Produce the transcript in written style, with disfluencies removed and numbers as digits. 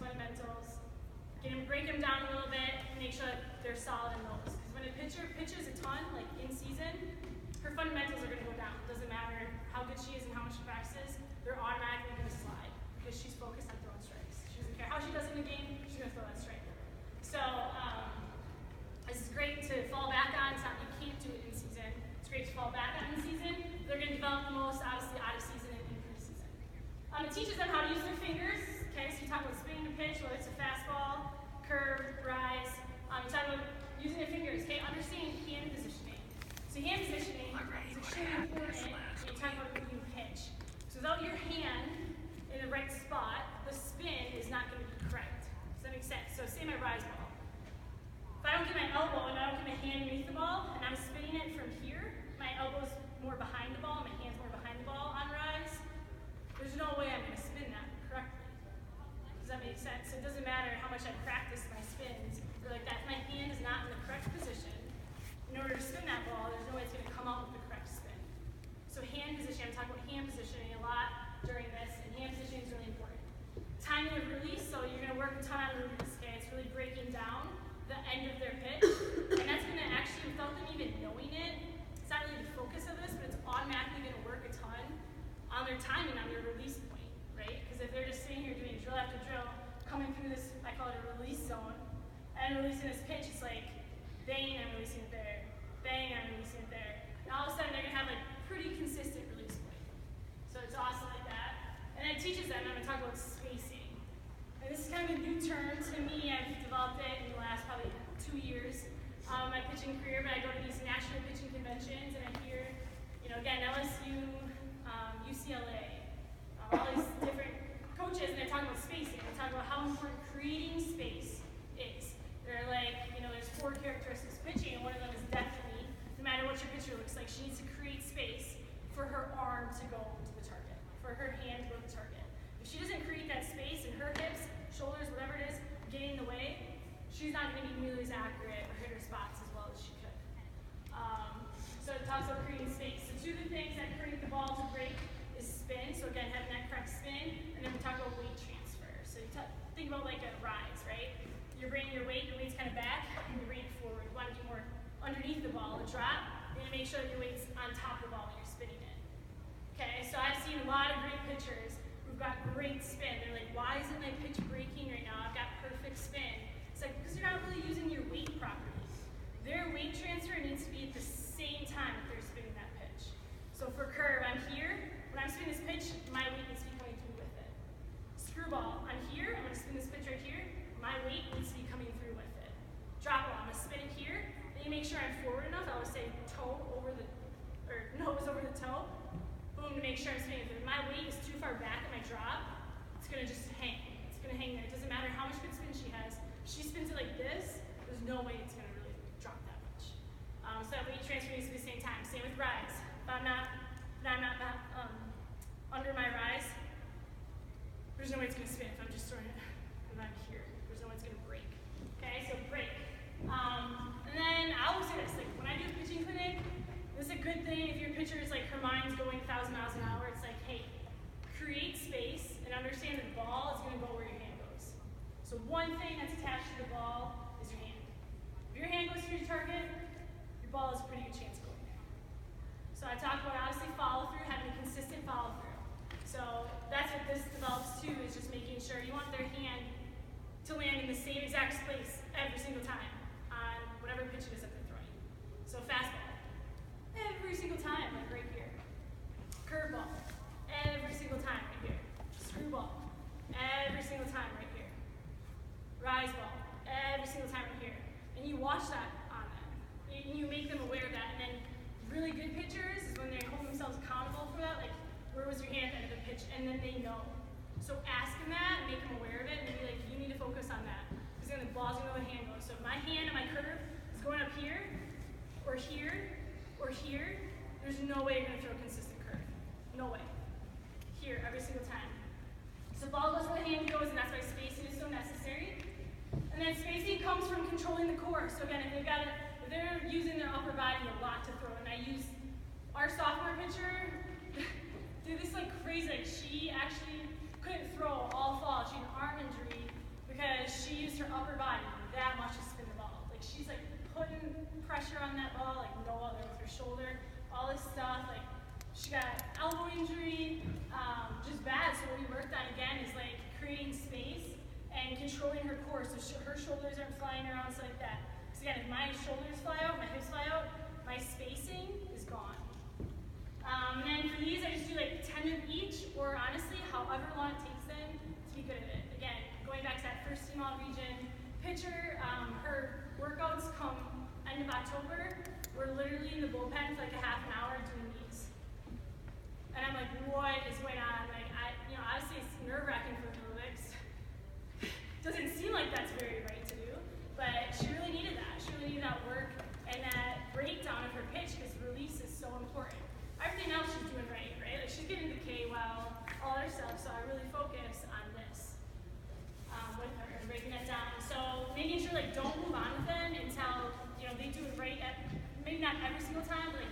fundamentals. Break them down a little bit and make sure that they're solid in those. Because when a pitcher pitches a ton, like in season, her fundamentals are going to go down. It doesn't matter how good she is and how much she practices, they're automatically going to slide because she's focused on throwing strikes. She doesn't care how she does in the game, she's going to throw that strike. So this is great to fall back on. It's not you can't do it in season. It's great to fall back on in season. They're going to develop the most, obviously, out of season and in preseason. It teaches them how to use their fingers. Okay, so you talk about spinning the pitch, whether it's a fastball, curve, rise. You talk about using their fingers. Okay, understand hand positioning. So hand positioning is extremely important when you talk about when you pitch. So without your hand in the right spot, the spin is not going to be correct. Does that make sense? So say my rise ball. If I don't get my elbow and I don't get my hand underneath the ball, and I'm spinning it from here, my elbow's more behind the ball, my hand's more behind the ball on rise, there's no way I'm going to spin that correctly. Does that make sense? So it doesn't matter how much I practice my spins, or like that. If my hand is not in the correct position, in order to spin that ball, there's no way it's going to come out with the correct spin. So hand position, I'm talking about hand positioning a lot during this, and hand positioning is really important. Timing of release, so you're going to work a ton on release, okay? It's really breaking down the end of their pitch, and that's going to actually, without them even knowing it, it's not really the focus of this, but it's automatically going to work a ton on their timing, on their release point, right? Because if they're just sitting here doing drill after drill, coming through this, I call it a release zone, and releasing this pitch, it's like, bang, I'm releasing it there, bang, I'm releasing it there. And all of a sudden, they're going to have a pretty consistent release point. So it's awesome like that. And it teaches them, I'm going to talk about spacing. And this is kind of a new term to me. I've developed it in the last probably 2 years of my pitching career, but I go to these national pitching conventions, and I hear, again, LSU, UCLA, all these different coaches, and they're talking about spacing. They're talking about how important creating space is. They're like, there's 4 characteristics of pitching, and one of them is definitely, no matter what your pitcher looks like, she needs to create space for her arm to go to the target, for her hand to go to the target. If she doesn't create that space in her hips, shoulders, whatever it is, getting in the way, she's not going to be nearly as accurate or hit her spots as well as she could. So it talks about creating space. So 2 of the things that create the ball to break is spin. So again, having that correct spin, and then we talk about weight transfer. So you think about like a rise, right? You're bringing your weight's kind of back, and you're bringing it forward. You want to do more underneath the ball, a drop. You're going to make sure that your weight's on top of the ball when you're spinning it. Okay, so I've seen a lot of great pitchers who've got great spin. They're like, why isn't my pitch breaking right now? I've got perfect spin. It's like, because you're not really using your weight properly. Their weight transfer needs to be at the same time that they're spinning that pitch. So for curve, I'm here. When I'm spinning this pitch, my weight needs to be coming through with it. Screwball, I'm here. I'm going to spin this pitch right here. My weight needs to be coming through with it. Drop ball, I'm going to spin it here. Then you make sure I'm forward enough. I always say nose over the toe. Boom, to make sure I'm spinning it. If my weight is too far back at my drop, it's going to just hang. It's going to hang there. It doesn't matter how much good spin she has. If she spins it like this, there's no way it's going to really drop that much. So that weight transfer needs to be the same time. Same with rise. If I'm not under my rise, there's no way it's going to spin if I'm just throwing it when I'm here. There's no way it's going to break. Okay, so break. And then I always say this, like when I do a pitching clinic, this is a good thing if your pitcher is like her mind's going 1,000 miles an hour. It's like, hey, create space and understand that the ball is going to go where your hand goes. So one thing that's attached to the ball is your hand. If your hand goes to your target, your ball has a pretty good chance of going there. So I talked about obviously follow through, having a consistent follow through. So that's what this develops too, is just making sure you want their hand to land in the same exact place every single time on whatever pitch it is that they're throwing. So fastball, every single time, like right here. Curveball, every single time right here. Screwball, every single time right here. Rise ball, every single time right here. And you watch that on them. And you make them aware of that. And then really good pitchers is when they hold themselves accountable for that, like where was your hand at the end of the pitch? And then they know. So ask them that, make them aware of it, and be like, you need to focus on that. Because then the ball's going to go where the hand goes. So if my hand and my curve is going up here, or here, or here, there's no way you're going to throw a consistent curve. No way. Here, every single time. So the ball goes where the hand goes, and that's why spacing is so necessary. And then spacing comes from controlling the core. So again, if they're using their upper body a lot to throw, and I use our sophomore pitcher, did this like crazy. Like she actually couldn't throw all fall. She had an arm injury core so her shoulders aren't flying around, stuff like that. Because again, if my shoulders fly out, my hips fly out, my spacing is gone. And then for these, I just do like 10 of each, or honestly, however long it takes them to be good at it. Again, going back to that first female region, picture, her workouts come end of October. We're literally in the bullpen for like a half an hour doing these. And I'm like, what is going on? Like, obviously it's nerve-wracking for aerobics. Doesn't seem like that's very right to do, but she really needed that. She really needed that work and that breakdown of her pitch because release is so important. Everything else she's doing right? Like she's getting the K well, all her stuff, so I really focus on this with her and breaking that down. So making sure like don't move on with them until they do it right at maybe not every single time, but